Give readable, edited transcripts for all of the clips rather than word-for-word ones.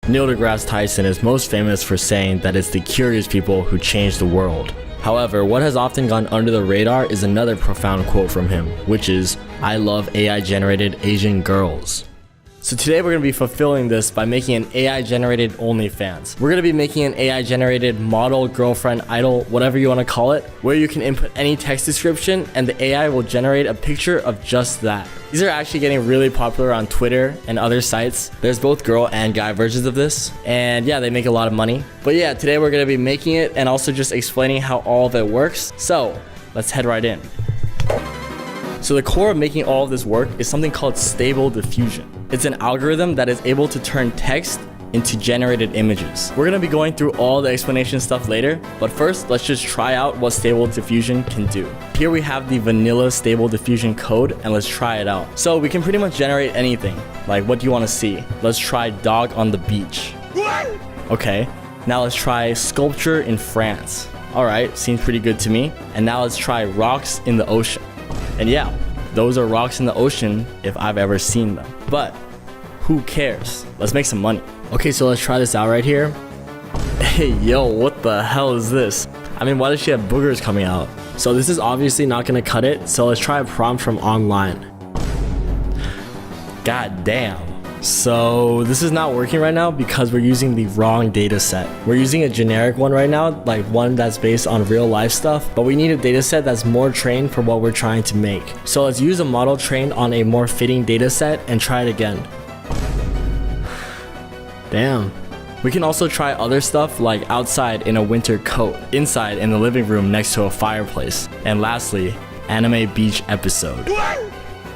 Neil deGrasse Tyson is most famous for saying that it's the curious people who change the world. However, what has often gone under the radar is another profound quote from him, which is, "I love AI-generated Asian girls." So today we're going to be fulfilling this by making an AI-generated Onlyfans. We're going to be making an AI-generated model, girlfriend, idol, whatever you want to call it, where you can input any text description and the AI will generate a picture of just that. These are actually getting really popular on Twitter and other sites. There's both girl and guy versions of this. And yeah, they make a lot of money. But yeah, today we're going to be making it and also just explaining how all of it works. So let's head right in. So the core of making all of this work is something called Stable Diffusion. It's an algorithm that is able to turn text into generated images. We're gonna be going through all the explanation stuff later, but first, let's just try out what Stable Diffusion can do. Here we have the vanilla Stable Diffusion code, and let's try it out. So we can pretty much generate anything. Like, what do you wanna see? Let's try dog on the beach. Okay, now let's try sculpture in France. All right, seems pretty good to me. And now let's try rocks in the ocean. And yeah, those are rocks in the ocean if I've ever seen them. But who cares? Let's make some money. Okay, so let's try this out right here. Hey, yo, what the hell is this? I mean, why does she have boogers coming out? So this is obviously not gonna cut it, so let's try a prompt from online. God damn. So this is not working right now because we're using the wrong data set. We're using a generic one right now, like one that's based on real life stuff, but we need a data set that's more trained for what we're trying to make. So let's use a model trained on a more fitting data set and try it again. Damn. We can also try other stuff like outside in a winter coat, inside in the living room next to a fireplace, and lastly, anime beach episode.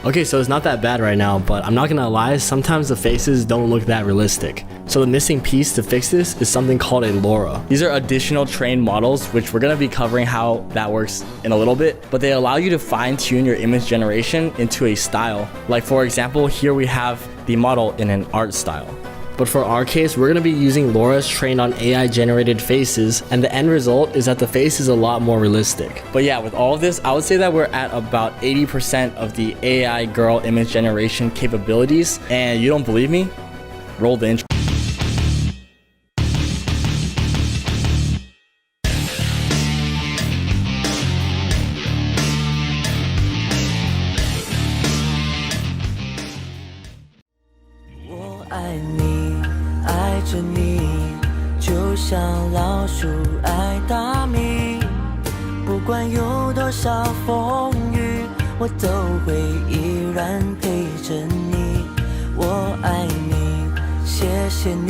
Okay, so it's not that bad right now, but I'm not gonna lie, sometimes the faces don't look that realistic. So the missing piece to fix this is something called a LoRa. These are additional trained models, which we're gonna be covering how that works in a little bit, but they allow you to fine tune your image generation into a style. Like for example, here we have the model in an art style. But for our case, we're gonna be using LoRa's trained on AI generated faces, and the end result is that the face is a lot more realistic. But yeah, with all of this, I would say that we're at about 80% of the AI girl image generation capabilities. And you don't believe me? Roll the intro.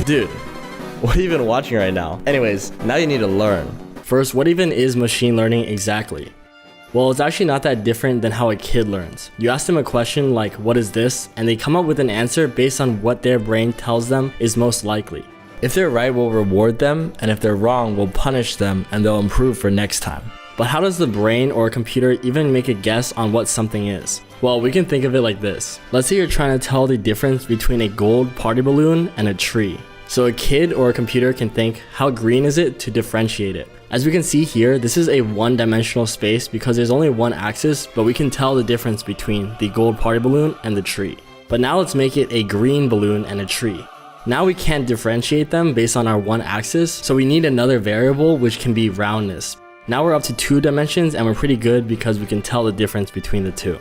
Dude, what are you even watching right now? Anyways, now you need to learn. First, what even is machine learning exactly? Well, it's actually not that different than how a kid learns. You ask them a question like, what is this? And they come up with an answer based on what their brain tells them is most likely. If they're right, we'll reward them, and if they're wrong, we'll punish them and they'll improve for next time. But how does the brain or a computer even make a guess on what something is? Well, we can think of it like this. Let's say you're trying to tell the difference between a gold party balloon and a tree. So a kid or a computer can think, how green is it, to differentiate it. As we can see here, this is a one-dimensional space because there's only one axis, but we can tell the difference between the gold party balloon and the tree. But now let's make it a green balloon and a tree. Now we can't differentiate them based on our one axis, so we need another variable which can be roundness. Now we're up to 2 dimensions and we're pretty good because we can tell the difference between the two.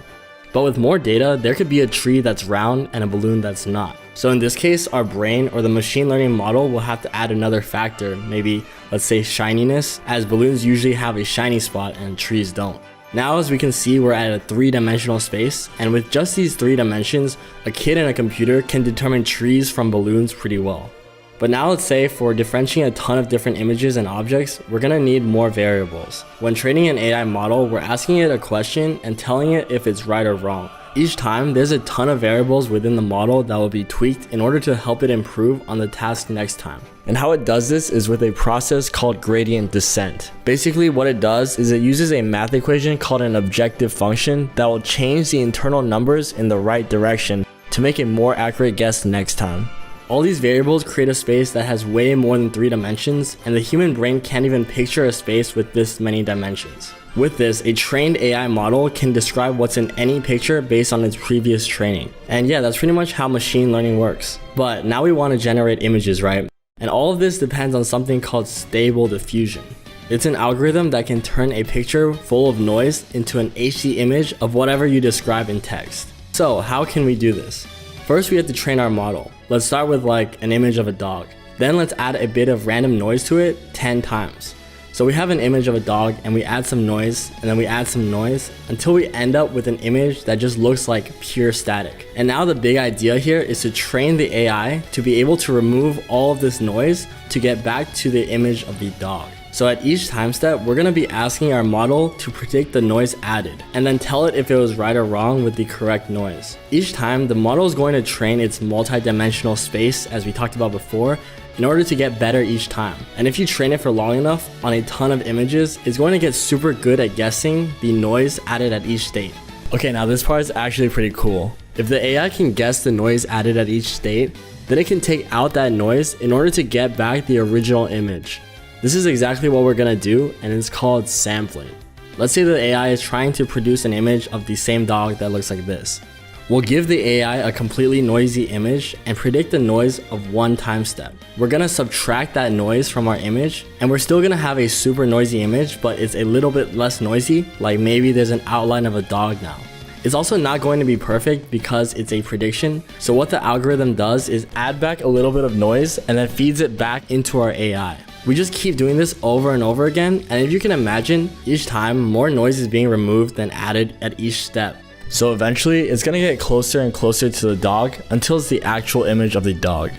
But with more data, there could be a tree that's round and a balloon that's not. So in this case, our brain or the machine learning model will have to add another factor, maybe let's say shininess, as balloons usually have a shiny spot and trees don't. Now as we can see, we're at a 3-dimensional space, and with just these 3 dimensions, a kid and a computer can determine trees from balloons pretty well. But now let's say for differentiating a ton of different images and objects, we're gonna need more variables. When training an AI model, we're asking it a question and telling it if it's right or wrong. Each time, there's a ton of variables within the model that will be tweaked in order to help it improve on the task next time. And how it does this is with a process called gradient descent. Basically what it does is it uses a math equation called an objective function that will change the internal numbers in the right direction to make a more accurate guess next time. All these variables create a space that has way more than 3 dimensions, and the human brain can't even picture a space with this many dimensions. With this, a trained AI model can describe what's in any picture based on its previous training. And yeah, that's pretty much how machine learning works. But now we want to generate images, right? And all of this depends on something called stable diffusion. It's an algorithm that can turn a picture full of noise into an HD image of whatever you describe in text. So how can we do this? First, we have to train our model. Let's start with like an image of a dog. Then let's add a bit of random noise to it 10 times. So we have an image of a dog and we add some noise and then we add some noise until we end up with an image that just looks like pure static. And now the big idea here is to train the AI to be able to remove all of this noise to get back to the image of the dog. So at each time step, we're going to be asking our model to predict the noise added and then tell it if it was right or wrong with the correct noise. Each time, the model is going to train its multi-dimensional space, as we talked about before, in order to get better each time. And if you train it for long enough on a ton of images, it's going to get super good at guessing the noise added at each state. Okay, now this part is actually pretty cool. If the AI can guess the noise added at each state, then it can take out that noise in order to get back the original image. This is exactly what we're gonna do, and it's called sampling. Let's say the AI is trying to produce an image of the same dog that looks like this. We'll give the AI a completely noisy image and predict the noise of one time step. We're gonna subtract that noise from our image, and we're still gonna have a super noisy image, but it's a little bit less noisy, like maybe there's an outline of a dog now. It's also not going to be perfect because it's a prediction, so what the algorithm does is add back a little bit of noise and then feeds it back into our AI. We just keep doing this over and over again, and if you can imagine, each time more noise is being removed than added at each step. So eventually, it's gonna get closer and closer to the dog until it's the actual image of the dog.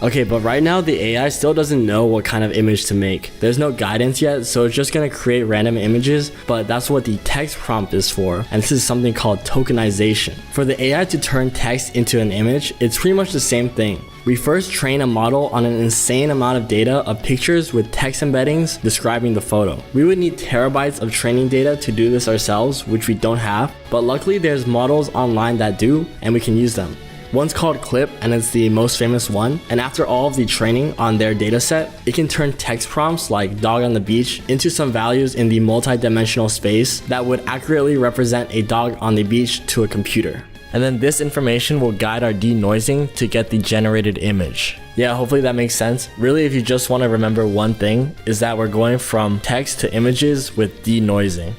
Okay, but right now the AI still doesn't know what kind of image to make. There's no guidance yet, so it's just gonna create random images, but that's what the text prompt is for, and this is something called tokenization. For the AI to turn text into an image, it's pretty much the same thing. We first train a model on an insane amount of data of pictures with text embeddings describing the photo. We would need terabytes of training data to do this ourselves, which we don't have, but luckily there's models online that do, and we can use them. One's called Clip, and it's the most famous one, and after all of the training on their dataset, it can turn text prompts like dog on the beach into some values in the multi-dimensional space that would accurately represent a dog on the beach to a computer. And then this information will guide our denoising to get the generated image. Yeah, hopefully that makes sense. Really, if you just want to remember one thing, is that we're going from text to images with denoising.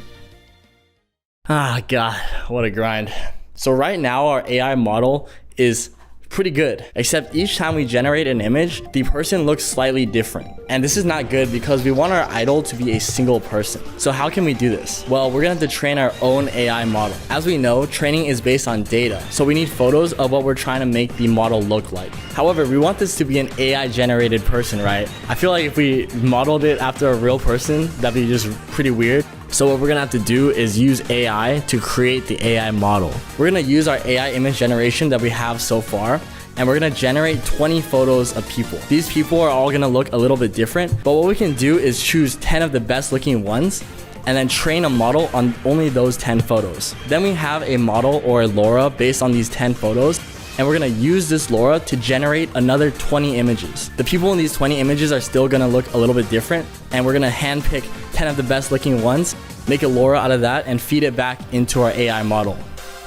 Ah, God, what a grind. So right now, our AI model is pretty good, except each time we generate an image, the person looks slightly different. And this is not good because we want our idol to be a single person. So how can we do this? Well, we're gonna have to train our own AI model. As we know, training is based on data, so we need photos of what we're trying to make the model look like. However, we want this to be an AI generated person, right? I feel like if we modeled it after a real person, that'd be just pretty weird. So what we're gonna have to do is use AI to create the AI model. We're gonna use our AI image generation that we have so far, and we're gonna generate 20 photos of people. These people are all gonna look a little bit different, but what we can do is choose 10 of the best looking ones and then train a model on only those 10 photos. Then we have a model or a LoRa based on these 10 photos, and we're gonna use this LoRa to generate another 20 images. The people in these 20 images are still gonna look a little bit different, and we're gonna handpick 10 of the best looking ones, make a LoRa out of that, and feed it back into our AI model.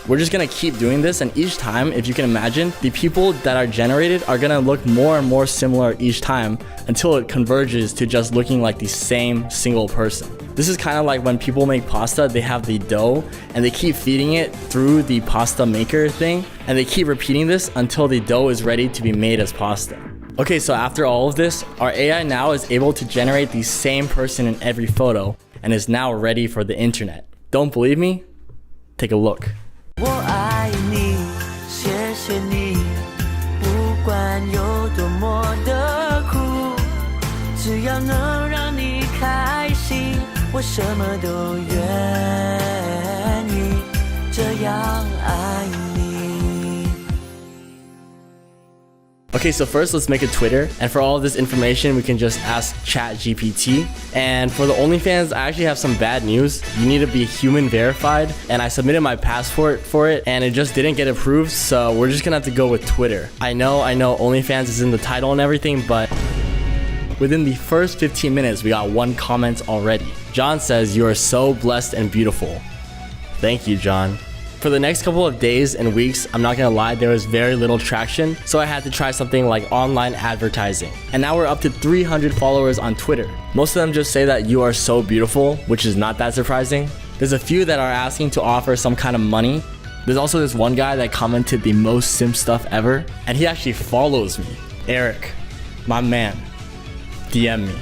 We're just gonna keep doing this, and each time, if you can imagine, the people that are generated are gonna look more and more similar each time until it converges to just looking like the same single person. This is kind of like when people make pasta, they have the dough and they keep feeding it through the pasta maker thing, and they keep repeating this until the dough is ready to be made as pasta. Okay, so after all of this, our AI now is able to generate the same person in every photo and is now ready for the internet. Don't believe me? Take a look. 我爱你，谢谢你，不管有多么的苦，只要能让你开心，我什么都愿意，这样爱你。 Okay, so first let's make a Twitter, and for all of this information we can just ask ChatGPT. And for the Onlyfans, I actually have some bad news. You need to be human verified, and I submitted my passport for it and it just didn't get approved, so we're just gonna have to go with Twitter. I know OnlyFans is in the title and everything, but Within the first 15 minutes, we got 1 comment already. John says, "You are so blessed and beautiful." Thank you, John. For the next couple of days and weeks, I'm not gonna lie, there was very little traction, so I had to try something like online advertising. And now we're up to 300 followers on Twitter. Most of them just say that you are so beautiful, which is not that surprising. There's a few that are asking to offer some kind of money. There's also this one guy that commented the most simp stuff ever, and he actually follows me. Eric, my man, DM me.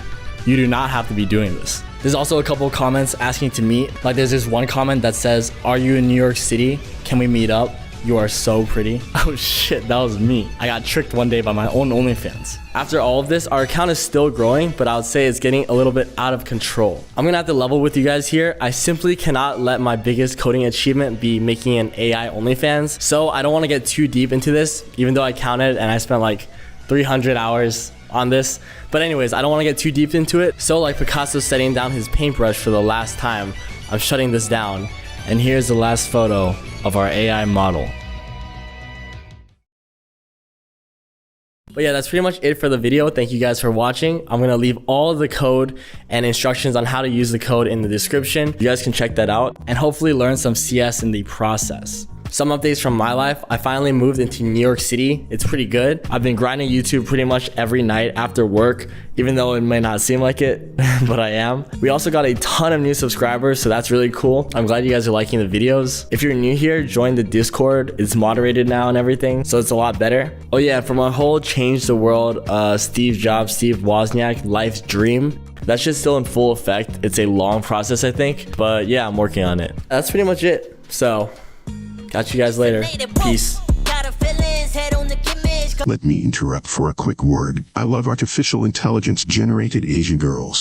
You do not have to be doing this. There's also a couple of comments asking to meet. Like there's this one comment that says, "Are you in New York City? Can we meet up? You are so pretty." Oh shit, that was me. I got tricked one day by my own Onlyfans. After all of this, our account is still growing, but I would say it's getting a little bit out of control. I'm gonna have to level with you guys here. I simply cannot let my biggest coding achievement be making an AI Onlyfans. So I don't wanna get too deep into this, even though I counted and I spent like 300 hours on this. But anyways, I don't want to get too deep into it. So like Picasso setting down his paintbrush for the last time, I'm shutting this down. And here's the last photo of our AI model. But yeah, that's pretty much it for the video. Thank you guys for watching. I'm going to leave all of the code and instructions on how to use the code in the description. You guys can check that out and hopefully learn some CS in the process. Some updates from my life. I finally moved into New York City. It's pretty good. I've been grinding YouTube pretty much every night after work, even though it may not seem like it, but I am. We also got a ton of new subscribers, so that's really cool. I'm glad you guys are liking the videos. If you're new here, join the Discord. It's moderated now and everything, so it's a lot better. Oh yeah, from our whole change the world, Steve Jobs, Steve Wozniak, life's dream, that shit's still in full effect. It's a long process, I think, but yeah, I'm working on it. That's pretty much it. So, catch you guys later. Peace. Let me interrupt for a quick word. I love artificial intelligence generated Asian girls.